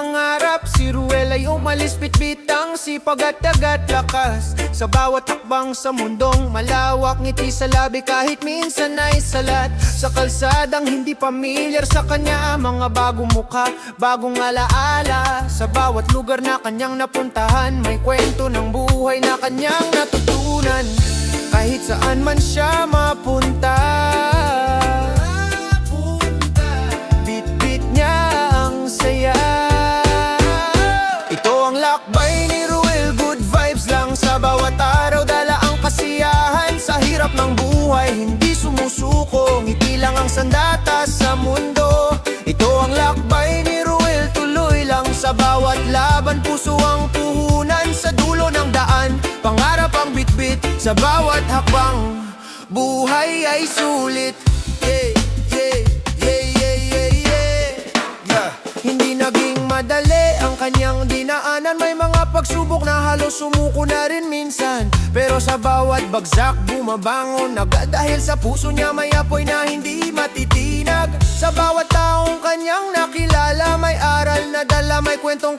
pangarap, si Ruel ay umalis, bitbit ang sipag at dagat lakas. Sa bawat hakbang sa mundong malawak, ngiti sa labi kahit minsan ay salat. Sa kalsadang hindi pamilyar sa kanya, mga bagong mukha, bagong alaala. Sa bawat lugar na kanyang napuntahan, may kwento ng buhay na kanyang natutunan. Kahit saan man siya mapunta, bit-bit niya ang saya. Ito ang lakbay ni Ruel, good vibes lang sa bawat araw. Dala ang kasiyahan sa hirap ng buhay, hindi sumusuko, ngiti lang ang sandata sa mundo. Ito ang lakbay ni Ruel, tuloy lang sa bawat laban. Puso ang puhunan sa dulo ng daan, pangarap ang bitbit sa bawat hakbang. Buhay ay sulit, yeah, yeah, yeah, yeah, yeah, yeah, yeah. Hindi naging madali ang kanyang dinaanan, may mga pagsubok na halos sumuko na rin minsan. Pero sa bawat bagsak bumabangon agad, dahil sa puso niya may apoy na hindi matitinag. Sa bawat taong kanyang nakilala, may aral na dala, may kwentong